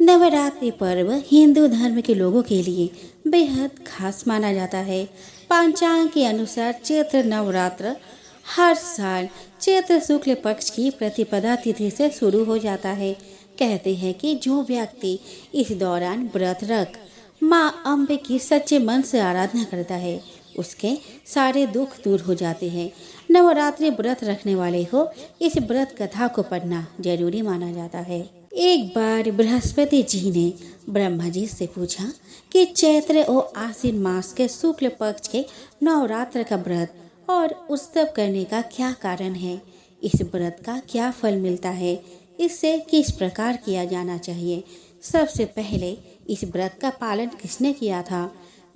नवरात्रि पर्व हिंदू धर्म के लोगों के लिए बेहद खास माना जाता है। पंचांग के अनुसार चैत्र नवरात्र हर साल चैत्र शुक्ल पक्ष की प्रतिपदा तिथि से शुरू हो जाता है। कहते हैं कि जो व्यक्ति इस दौरान व्रत रख माँ अम्बे की सच्चे मन से आराधना करता है, उसके सारे दुख दूर हो जाते हैं। नवरात्रि व्रत रखने वाले को इस व्रत कथा को पढ़ना जरूरी माना जाता है। एक बार बृहस्पति जी ने ब्रह्मा जी से पूछा कि चैत्र और आश्विन मास के शुक्ल पक्ष के नवरात्र का व्रत और उत्सव करने का क्या कारण है, इस व्रत का क्या फल मिलता है, इससे किस प्रकार किया जाना चाहिए। सबसे पहले इस व्रत का पालन किसने किया था।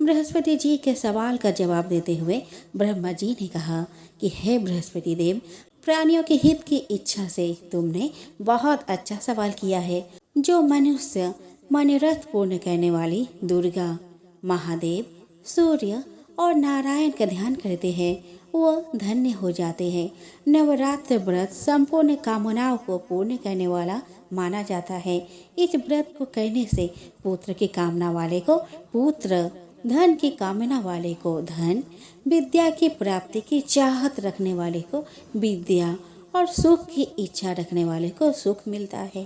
बृहस्पति जी के सवाल का जवाब देते हुए ब्रह्मा जी ने कहा कि हे बृहस्पति देव, प्राणियों के हित की इच्छा से तुमने बहुत अच्छा सवाल किया है। जो मनुष्य मनोरथ पूर्ण करने वाली दुर्गा, महादेव, सूर्य और नारायण का ध्यान करते हैं, वो धन्य हो जाते हैं। नवरात्र व्रत संपूर्ण कामनाओं को पूर्ण करने वाला माना जाता है। इस व्रत को करने से पुत्र की कामना वाले को पुत्र, धन की कामना वाले को धन, विद्या की प्राप्ति की चाहत रखने वाले को विद्या और सुख की इच्छा रखने वाले को सुख मिलता है।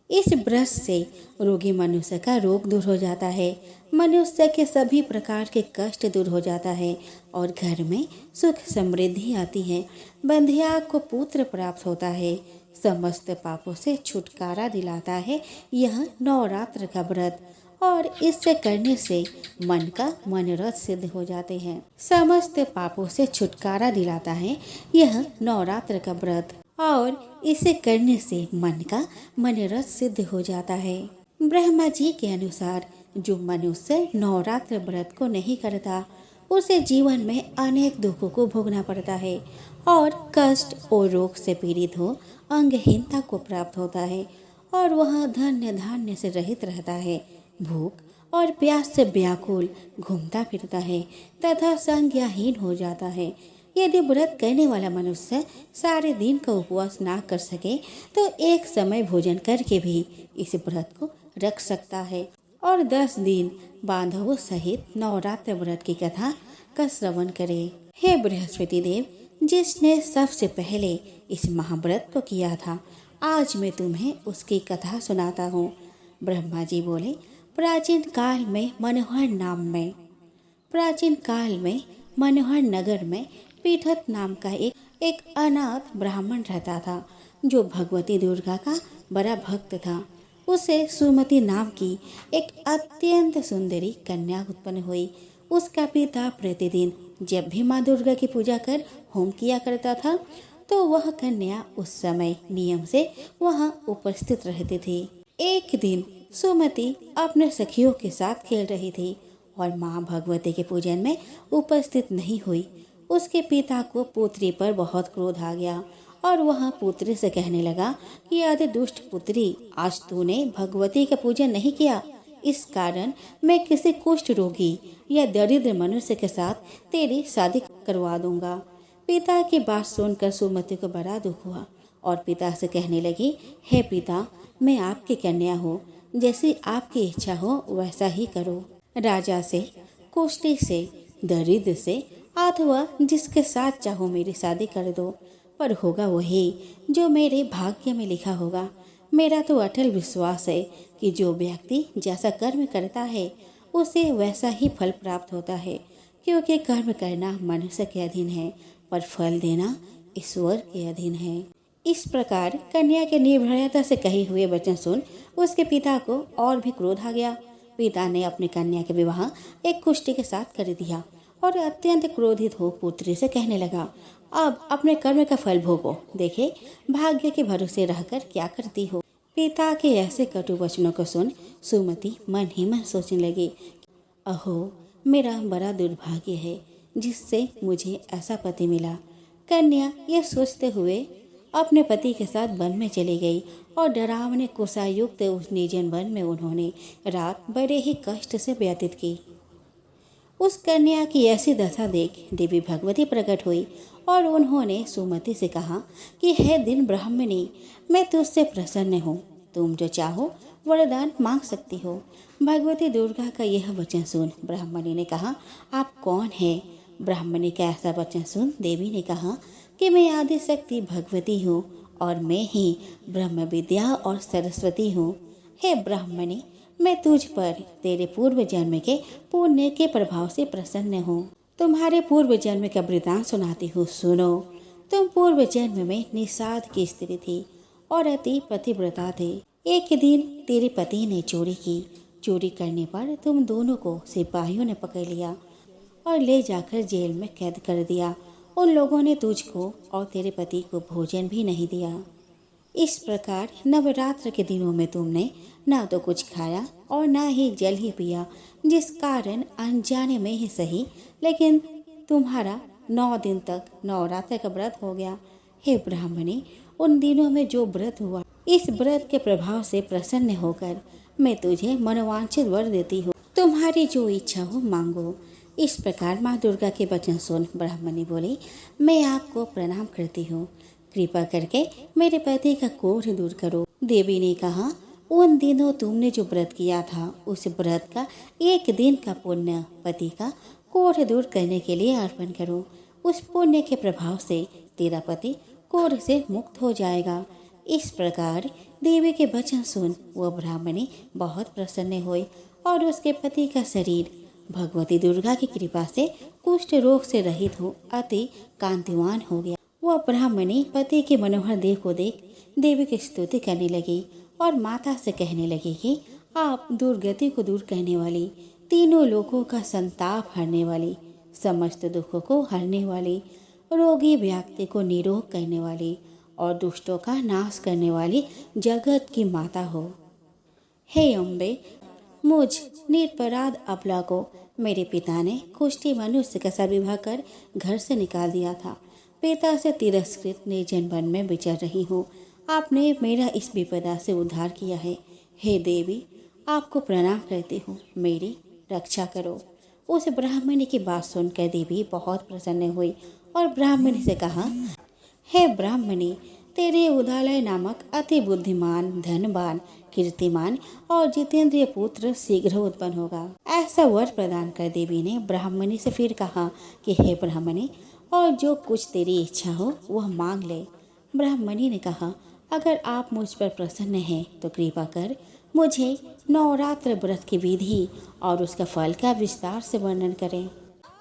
इस व्रत से रोगी मनुष्य का रोग दूर हो जाता है, मनुष्य के सभी प्रकार के कष्ट दूर हो जाता है और घर में सुख समृद्धि आती है। बंधिया को पुत्र प्राप्त होता है, समस्त पापों से छुटकारा दिलाता है यह नवरात्र का व्रत, और इससे करने से मन का मनोरथ सिद्ध हो जाते हैं। समस्त पापों से छुटकारा दिलाता है यह नवरात्र का व्रत, और इसे करने से मन का मनोरथ सिद्ध हो जाता है। ब्रह्मा जी के अनुसार जो मनुष्य नवरात्र व्रत को नहीं करता, उसे जीवन में अनेक दुखों को भोगना पड़ता है और कष्ट और रोग से पीड़ित हो अंगहीनता को प्राप्त होता है और वह धन्य धान्य से रहित रहता है। भूख और प्यास से व्याकुल घूमता फिरता है तथा संज्ञाहीन हो जाता है। यदि व्रत करने वाला मनुष्य सारे दिन का उपवास ना कर सके तो एक समय भोजन करके भी इस व्रत को रख सकता है और 10 दिन बांधवों सहित नवरात्र व्रत की कथा का श्रवण करे। हे बृहस्पति देव, जिसने सबसे पहले इस महाव्रत को किया था, आज मैं तुम्हें उसकी कथा सुनाता हूँ। ब्रह्मा जी बोले, प्राचीन काल में मनोहर नगर में पीठत नाम का एक अनाथ ब्राह्मण रहता था, जो भगवती दुर्गा का बड़ा भक्त था। उसे सुमति नाम की एक अत्यंत सुंदरी कन्या उत्पन्न हुई। उसका पिता प्रतिदिन जब भी माँ दुर्गा की पूजा कर होम किया करता था, तो वह कन्या उस समय नियम से वहाँ उपस्थित रहती थी। एक दिन सुमति अपने सखियों के साथ खेल रही थी और माँ भगवती के पूजन में उपस्थित नहीं हुई। उसके पिता को पुत्री पर बहुत क्रोध आ गया और वह पुत्री से कहने लगा कि अरे दुष्ट पुत्री, आज तूने भगवती का पूजन नहीं किया, इस कारण मैं किसी कुष्ठ रोगी या दरिद्र मनुष्य के साथ तेरी शादी करवा दूंगा। पिता की बात सुनकर सुमति को बड़ा दुख हुआ और पिता से कहने लगी, हे पिता, मैं आपकी कन्या हूँ, जैसी आपकी इच्छा हो वैसा ही करो। राजा से, कुष्ठी से, दरिद्र से अथवा जिसके साथ चाहो मेरी शादी कर दो, पर होगा वही जो मेरे भाग्य में लिखा होगा। मेरा तो अटल विश्वास है कि जो व्यक्ति जैसा कर्म करता है उसे वैसा ही फल प्राप्त होता है, क्योंकि कर्म करना मनुष्य के अधीन है पर फल देना ईश्वर के अधीन है। इस प्रकार कन्या के निर्भयता से कहे हुए वचन सुन उसके पिता को और भी क्रोध आ गया। पिता ने अपनी कन्या के विवाह एक कुष्ठी के साथ कर दिया और अत्यंत क्रोधित हो पुत्री से कहने लगा, अब अपने कर्म का फल भोगो, देखे भाग्य के भरोसे रहकर क्या करती हो। पिता के ऐसे कटु वचनों को सुन सुमति मन ही मन सोचने लगी, अहो मेरा बड़ा दुर्भाग्य है जिससे मुझे ऐसा पति मिला। कन्या यह सोचते हुए अपने पति के साथ वन में चली गई और डरावने कुशायुक्त उस निर्जन वन में उन्होंने रात बड़े ही कष्ट से व्यतीत की। उस कन्या की ऐसी दशा देख देवी भगवती प्रकट हुई और उन्होंने सुमति से कहा कि हे दिन ब्राह्मणी, मैं तुझसे प्रसन्न हूँ, तुम जो चाहो वरदान मांग सकती हो। भगवती दुर्गा का यह वचन सुन ब्राह्मणी ने कहा, आप कौन है? ब्राह्मणी का ऐसा वचन सुन देवी ने कहा कि मैं आदि शक्ति भगवती हूँ और मैं ही ब्रह्म विद्या और सरस्वती हूँ। हे ब्राह्मणी, मैं तुझ पर तेरे पूर्व जन्म के पुण्य के प्रभाव से प्रसन्न हूँ। तुम्हारे पूर्व जन्म का वृतांत सुनाती हूँ, सुनो। तुम पूर्व जन्म में निषाद की स्त्री थी और अति पतिव्रता थे। एक दिन तेरे पति ने चोरी की। चोरी करने पर तुम दोनों को सिपाहियों ने पकड़ लिया और ले जाकर जेल में कैद कर दिया। उन लोगों ने तुझको और तेरे पति को भोजन भी नहीं दिया। इस प्रकार नवरात्र के दिनों में तुमने ना तो कुछ खाया और ना ही जल ही पिया, जिस कारण अनजाने में ही सही लेकिन तुम्हारा 9 दिन तक नवरात्र का व्रत हो गया। हे ब्राह्मणी, उन दिनों में जो व्रत हुआ, इस व्रत के प्रभाव से प्रसन्न होकर मैं तुझे मनोवांछित वर देती हूँ। तुम्हारी जो इच्छा हो मांगो। इस प्रकार माँ दुर्गा के वचन सुन ब्राह्मणी बोली, मैं आपको प्रणाम करती हूँ। कृपा करके मेरे पति का कोढ़ दूर करो। देवी ने कहा, उन दिनों तुमने जो व्रत किया था उस व्रत का एक दिन का पुण्य पति का कोढ़ दूर करने के लिए अर्पण करो। उस पुण्य के प्रभाव से तेरा पति कोढ़ से मुक्त हो जाएगा। इस प्रकार देवी के वचन सुन वह ब्राह्मणी बहुत प्रसन्न हुई और उसके पति का शरीर भगवती दुर्गा की कृपा से कुष्ठ रोग से रहित हो अति कांतिवान हो गया। वह ब्राह्मणी पति के मनोहर देह को देख देवी की स्तुति करने लगी और माता से कहने लगी कि आप दुर्गति को दूर करने वाली, तीनों लोगों का संताप हरने वाली, समस्त दुखों को हरने वाली, रोगी व्यक्ति को निरोग करने वाली और दुष्टों का नाश करने वाली जगत की माता हो। हे अम्बे, मुझ निरपराध अबला को मेरे पिता ने कुष्ठी मनुष्य का सा विवाह कर घर से निकाल दिया था। पिता से तिरस्कृत निर्जन वन में विचर रही हूँ। आपने मेरा इस विपदा से उद्धार किया है। हे देवी, आपको प्रणाम करती हूँ, मेरी रक्षा करो। उस ब्राह्मणी की बात सुनकर देवी बहुत प्रसन्न हुई और ब्राह्मणी से कहा, हे ब्राह्मणी, तेरे उदालय नामक अति बुद्धिमान, धनवान, कीर्तिमान और जितेंद्रिय पुत्र शीघ्र उत्पन्न होगा। ऐसा वर प्रदान कर देवी ने ब्राह्मणी से फिर कहा कि हे ब्राह्मणी, और जो कुछ तेरी इच्छा हो वह मांग ले। ब्राह्मणी ने कहा, अगर आप मुझ पर प्रसन्न हैं तो कृपा कर मुझे नवरात्र व्रत की विधि और उसका फल का विस्तार से वर्णन करें।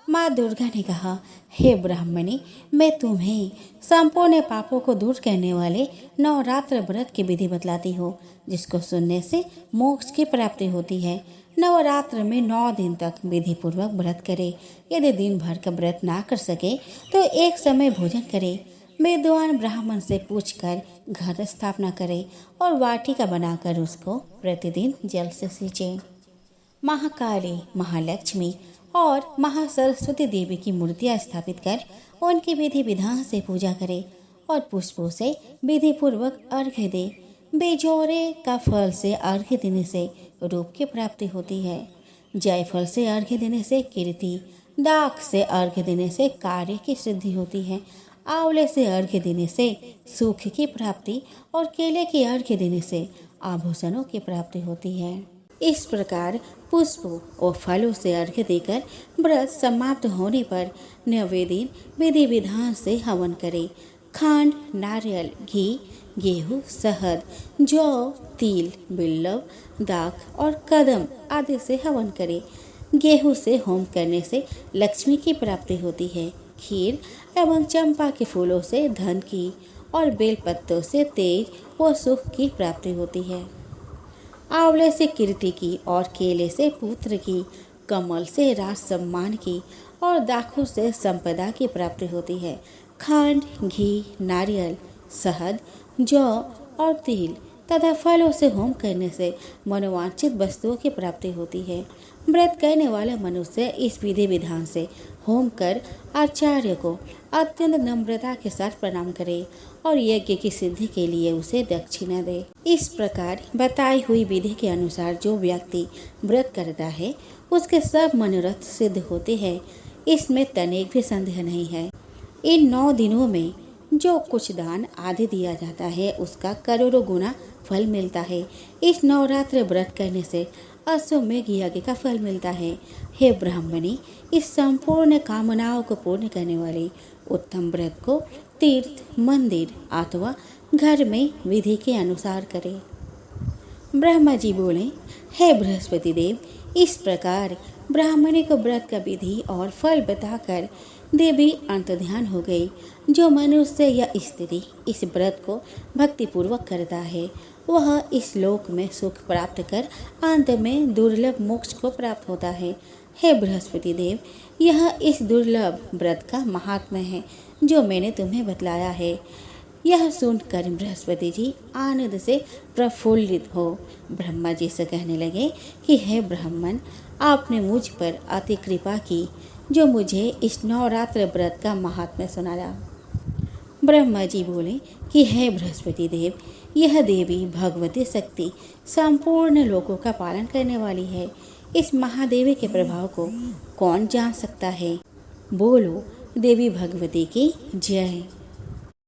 माँ दुर्गा ने कहा, हे ब्राह्मणी, मैं तुम्हें संपूर्ण पापों को दूर करने वाले नवरात्र व्रत की विधि बतलाती हूँ, जिसको सुनने से मोक्ष की प्राप्ति होती है। नवरात्र में 9 दिन तक विधि पूर्वक व्रत करे। यदि दिन भर का व्रत ना कर सके तो एक समय भोजन करे। विद्वान ब्राह्मण से पूछकर घर स्थापना करे और वाटिका बनाकर उसको प्रतिदिन जल से सींचे। महाकाली, महालक्ष्मी और महासरस्वती देवी की मूर्तियां स्थापित कर उनकी विधि विधान से पूजा करे और पुष्पों से विधि पूर्वक अर्घ्य दे। बेजोरे का फल से अर्घ्य देने से रूप की प्राप्ति होती है। जायफल से अर्घ्य देने से कीर्ति, दाख से अर्घ्य देने से कार्य की सिद्धि होती है, आंवले से अर्घ्य देने से सुख की प्राप्ति और केले के अर्घ्य देने से आभूषणों की प्राप्ति होती है। इस प्रकार पुष्पों और फलों से अर्घ्य देकर व्रत समाप्त होने पर 9वें दिन विधि विधान से हवन करे। खंड, नारियल, घी, गेहूँ, शहद, जौ, तिल, बिल्व, दाख और कदम आदि से हवन करे। गेहूँ से होम करने से लक्ष्मी की प्राप्ति होती है। खीर एवं चंपा के फूलों से धन की और बेलपत्तों से तेज व सुख की प्राप्ति होती है। आंवले से कीर्ति की और केले से पुत्र की, कमल से राज सम्मान की और दाखों से संपदा की प्राप्ति होती है। खंड, घी, नारियल, शहद, जौ और तिल तथा फलों से होम करने से मनोवांछित वस्तुओं की प्राप्ति होती है। व्रत करने वाला मनुष्य इस विधि विधान से होम कर आचार्य को अत्यंत नम्रता के साथ प्रणाम करे और यज्ञ की सिद्धि के लिए उसे दक्षिणा दे। इस प्रकार बताई हुई विधि के अनुसार जो व्यक्ति व्रत करता है उसके सब मनोरथ सिद्ध होते हैं। इसमें तनिक भी संदेह नहीं है। इन 9 दिनों में जो कुछ दान आदि दिया जाता है उसका करोड़ों गुना फल मिलता है। इस नवरात्र व्रत करने से अश्वमेघ यज्ञ का फल मिलता है। हे ब्राह्मणी, इस संपूर्ण कामनाओं को पूर्ण करने वाले उत्तम व्रत को तीर्थ, मंदिर अथवा घर में विधि के अनुसार करें। ब्रह्मा जी बोले, हे बृहस्पति देव, इस प्रकार ब्राह्मणी को व्रत का विधि और फल बताकर देवी अंतर्ध्यान हो गई। जो मनुष्य या स्त्री इस व्रत को भक्तिपूर्वक करता है वह इस लोक में सुख प्राप्त कर अंत में दुर्लभ मोक्ष को प्राप्त होता है। हे बृहस्पति देव, यह इस दुर्लभ व्रत का महात्म्य है जो मैंने तुम्हें बतलाया है। यह सुनकर बृहस्पति जी आनंद से प्रफुल्लित हो ब्रह्मा जी से कहने लगे कि हे ब्राह्मण, आपने मुझ पर अति कृपा की जो मुझे इस नवरात्र व्रत का महात्म्य सुनाया। ब्रह्मा जी बोले कि हे बृहस्पति देव, यह देवी भगवती शक्ति संपूर्ण लोकों का पालन करने वाली है। इस महादेवी के प्रभाव को कौन जान सकता है। बोलो देवी भगवती की जय।